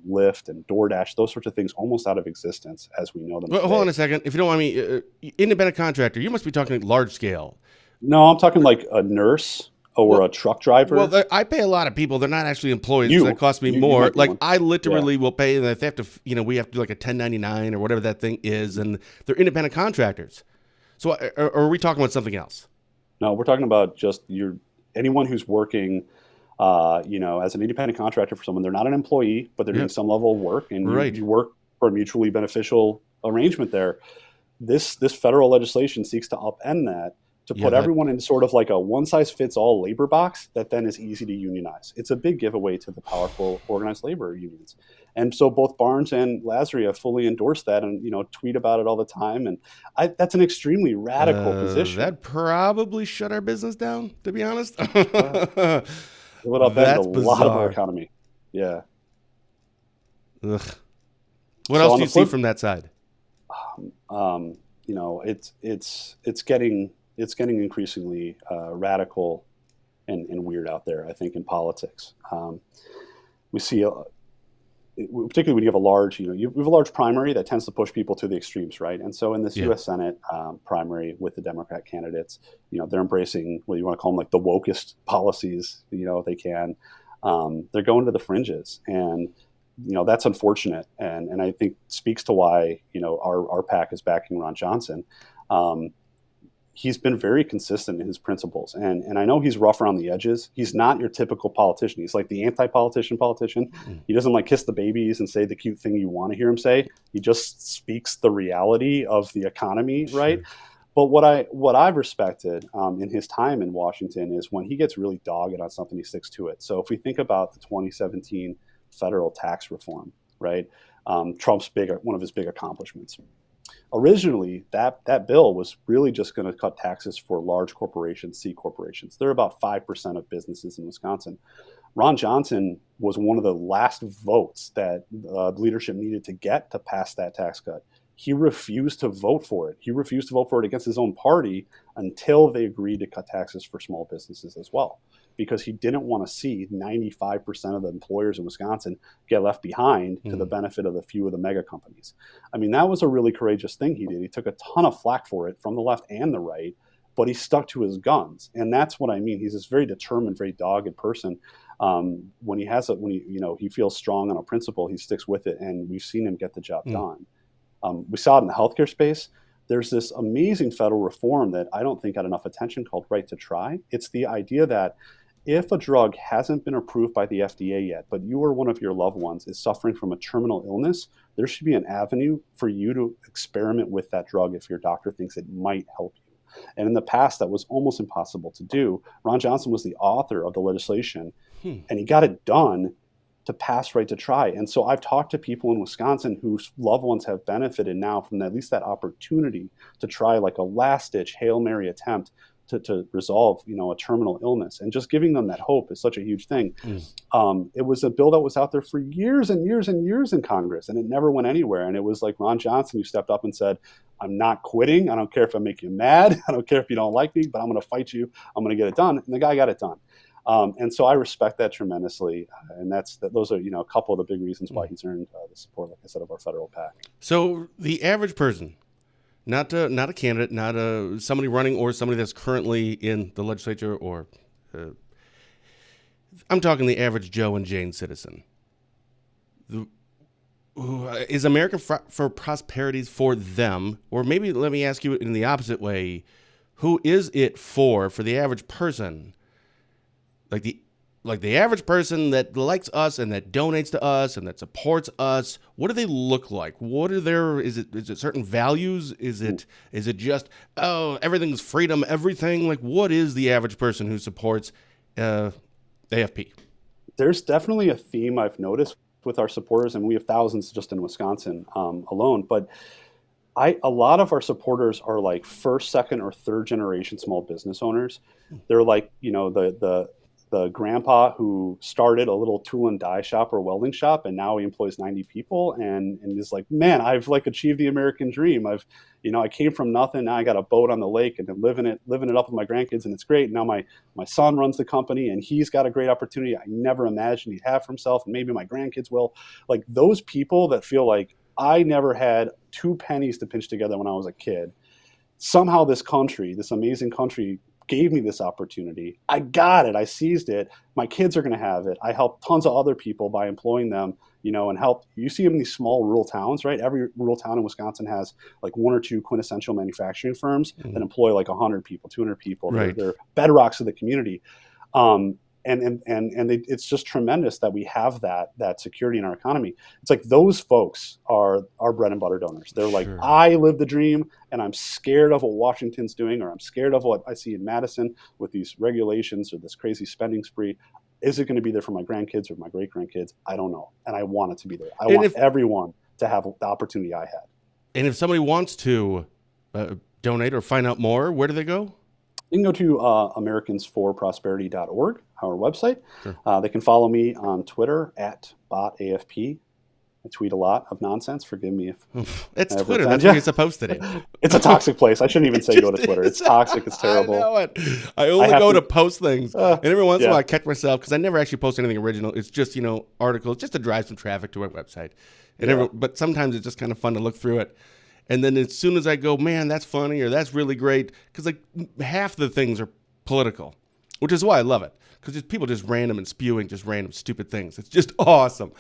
Lyft and DoorDash, those sorts of things, almost out of existence as we know them. Well, hold on a second. If you don't mind me, independent contractor, you must be talking large scale. No, I'm talking like a nurse or a truck driver. Well, I pay a lot of people. They're not actually employees. So that costs me more. Like I literally will pay, and if they have to, we have to do like a 1099 or whatever that thing is, and they're independent contractors. So are we talking about something else? No, we're talking about just anyone who's working as an independent contractor for someone. They're not an employee, but they're doing some level of work, and you work for a mutually beneficial arrangement there. This federal legislation seeks to upend that, to put everyone in sort of like a one-size-fits-all labor box that then is easy to unionize. It's a big giveaway to the powerful organized labor unions. And so both Barnes and Lasry have fully endorsed that and, tweet about it all the time. And that's an extremely radical position. That'd probably shut our business down, to be honest. It would upend a lot of our economy. Yeah. Ugh. What else do you see from that side? It's getting increasingly radical and weird out there, I think, in politics. We see, particularly when you have a large, you have a large primary that tends to push people to the extremes, right? And so in this U.S. Senate primary with the Democrat candidates, they're embracing what you want to call them, like the wokest policies, they can. They're going to the fringes, and that's unfortunate, and I think speaks to why our PAC is backing Ron Johnson. He's been very consistent in his principles. And I know he's rough around the edges. He's not your typical politician. He's like the anti-politician politician. He doesn't like kiss the babies and say the cute thing you want to hear him say. He just speaks the reality of the economy, right? But what I've respected in his time in Washington is when he gets really dogged on something, he sticks to it. So if we think about the 2017 federal tax reform, right? Trump's one of his big accomplishments. Originally, that bill was really just going to cut taxes for large corporations, C corporations. They're about 5% of businesses in Wisconsin. Ron Johnson was one of the last votes that leadership needed to get to pass that tax cut. He refused to vote for it. He refused to vote for it against his own party until they agreed to cut taxes for small businesses as well, because he didn't want to see 95% of the employers in Wisconsin get left behind to the benefit of the few of the mega companies. I mean, that was a really courageous thing he did. He took a ton of flack for it from the left and the right, but he stuck to his guns. And that's what I mean. He's this very determined, very dogged person. When he feels strong on a principle, he sticks with it. And we've seen him get the job done. We saw it in the healthcare space. There's this amazing federal reform that I don't think got enough attention called Right to Try. It's the idea that if a drug hasn't been approved by the FDA yet, but you or one of your loved ones is suffering from a terminal illness, there should be an avenue for you to experiment with that drug if your doctor thinks it might help you. And in the past, that was almost impossible to do. Ron Johnson was the author of the legislation, and he got it done to pass Right to Try. And so I've talked to people in Wisconsin whose loved ones have benefited now from at least that opportunity to try like a last-ditch Hail Mary attempt to resolve, a terminal illness. And just giving them that hope is such a huge thing. It was a bill that was out there for years and years and years in Congress, and it never went anywhere. And it was like Ron Johnson who stepped up and said, I'm not quitting. I don't care if I make you mad. I don't care if you don't like me, but I'm going to fight you. I'm going to get it done. And the guy got it done. And so I respect that tremendously. And those are, a couple of the big reasons why he's earned the support, like I said, of our federal PAC. So the average person, not a candidate, not somebody running or somebody that's currently in the legislature, or I'm talking the average Joe and Jane citizen. Is America for Prosperity for them? Or maybe let me ask you in the opposite way, who is it for the average person? Like the average person that likes us and that donates to us and that supports us, what do they look like? What are is it certain values? Is it just, everything's freedom, everything? Like, what is the average person who supports AFP? There's definitely a theme I've noticed with our supporters, and we have thousands just in Wisconsin alone, but a lot of our supporters are like first, second, or third generation small business owners. They're like, the grandpa who started a little tool and die shop or welding shop, and now he employs 90 people and is like, man, I've like achieved the American dream. I came from nothing. Now I got a boat on the lake and I'm living it up with my grandkids, and it's great. Now my son runs the company and he's got a great opportunity I never imagined he'd have for himself, and maybe my grandkids will. Like those people that feel like I never had 2 pennies to pinch together when I was a kid. Somehow this amazing country, gave me this opportunity. I got it. I seized it. My kids are going to have it. I helped tons of other people by employing them, and helped. You see them in these small rural towns, right? Every rural town in Wisconsin has like 1 or 2 quintessential manufacturing firms that employ like 100 people, 200 people. Right. They're bedrocks of the community. It's just tremendous that we have that security in our economy. It's like those folks are our bread and butter donors. They're like, Sure. I live the dream, and I'm scared of what Washington's doing, or I'm scared of what I see in Madison with these regulations or this crazy spending spree. Is it going to be there for my grandkids or my great grandkids? I don't know, and I want it to be there. I want everyone to have the opportunity I had. And if somebody wants to donate or find out more, where do they go? You can go to americansforprosperity.org, our website. Sure. They can follow me on Twitter at BottAFP. I tweet a lot of nonsense. Forgive me if it's Twitter. That's where you're supposed to do. It's a toxic place. I shouldn't even say go to Twitter. It's toxic. It's terrible. I know it. I only go to post things. And every once in a while I catch myself, because I never actually post anything original. It's just, articles just to drive some traffic to our website. But sometimes it's just kind of fun to look through it. And then as soon as I go, man, that's funny, or that's really great, because like half the things are political, which is why I love it, because people just random and spewing just random stupid things. It's just awesome.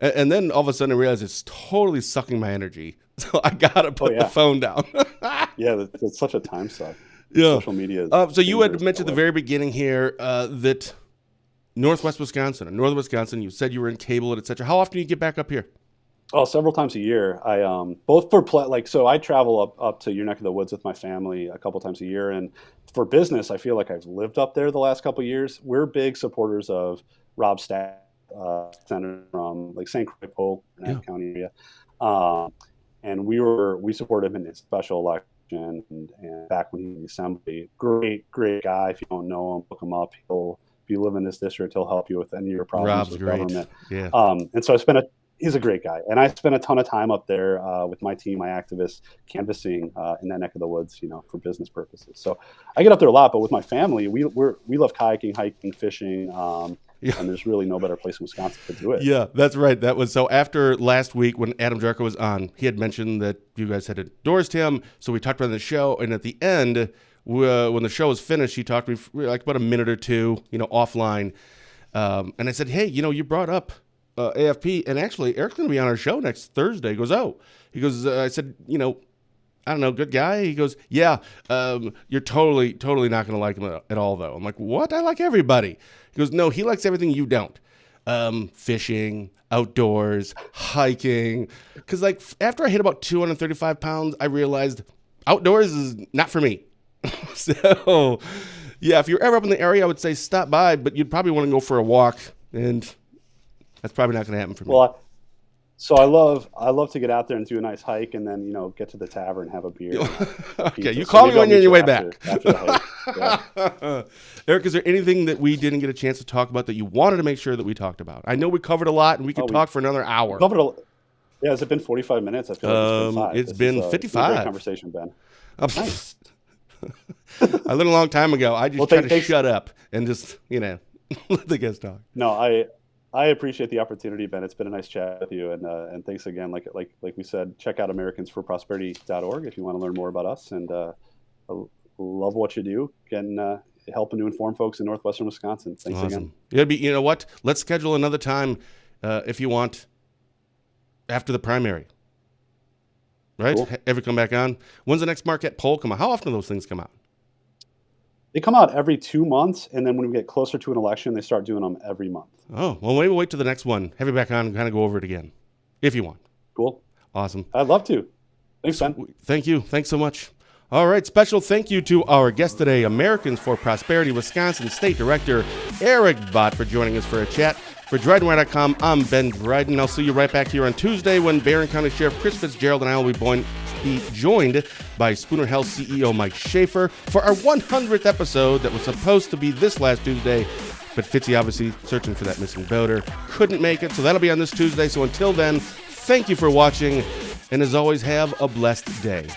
And then all of a sudden I realize it's totally sucking my energy. So I got to put the phone down. Yeah, it's such a time suck. Yeah. Social media. So you had mentioned at the very beginning here that Northwest Wisconsin and Northern Wisconsin, you said you were in cable and et cetera. How often do you get back up here? Oh, several times a year. I both for so I travel up to your neck of the woods with my family a couple times a year, and for business, I feel like I've lived up there the last couple of years. We're big supporters of Rob Stack, senator from like St. Croix, County area, and we supported him in his special election and back when he was in the assembly. Great guy. If you don't know him, look him up. He'll be living in this district. He'll help you with any of your problems Rob's with great. government. Yeah. And so he's a great guy. And I spent a ton of time up there with my team, my activists, canvassing in that neck of the woods, for business purposes. So I get up there a lot, but with my family, we love kayaking, hiking, fishing, and there's really no better place in Wisconsin to do it. Yeah, that's right. That was so after last week when Adam Jarko was on, he had mentioned that you guys had endorsed him. So we talked about the show, and at the end, when the show was finished, he talked to me for like about a minute or two, offline. And I said, hey, you brought up AFP, and actually Eric's going to be on our show next Thursday. He goes, oh. He goes, I said, I don't know, good guy? He goes, yeah, you're totally not going to like him at all, though. I'm like, what? I like everybody. He goes, no, he likes everything you don't. Fishing, outdoors, hiking. Because, like, after I hit about 235 pounds, I realized outdoors is not for me. So, yeah, if you're ever up in the area, I would say stop by, but you'd probably want to go for a walk, and that's probably not going to happen for me. Well, so I love to get out there and do a nice hike, and then get to the tavern, have a beer. Okay, you call me when you're on your way back. After the hike. Yeah. Eric, is there anything that we didn't get a chance to talk about that you wanted to make sure that we talked about? I know we covered a lot, and we could talk for another hour. Yeah, has it been 45 minutes? I feel like it's been 55. It's been a great conversation, Ben. Nice. I learned a long time ago. I just try to shut up and just, let the guests talk. No, I appreciate the opportunity, Ben. It's been a nice chat with you, and thanks again. Like we said, check out AmericansForProsperity.org if you want to learn more about us. And I love what you do, and helping to inform folks in northwestern Wisconsin. Thanks again. It'd be, you know what? Let's schedule another time if you want after the primary. Right? Cool. Ever come back on? When's the next Marquette poll come out? How often do those things come out? They come out every 2 months, and then when we get closer to an election, they start doing them every month. Oh, well, maybe we'll wait till the next one. Have you back on and kind of go over it again, if you want. Cool. Awesome. I'd love to. Thanks, Ben. Thank you. Thanks so much. All right, special thank you to our guest today, Americans for Prosperity Wisconsin State Director Eric Bott, for joining us for a chat. For DrydenWire.com, I'm Ben Dryden. I'll see you right back here on Tuesday when Barron County Sheriff Chris Fitzgerald and I will be joined by Spooner Health CEO Mike Schaefer for our 100th episode that was supposed to be this last Tuesday, but Fitzy obviously searching for that missing voter couldn't make it, so that'll be on this Tuesday. So until then, thank you for watching, and as always, have a blessed day.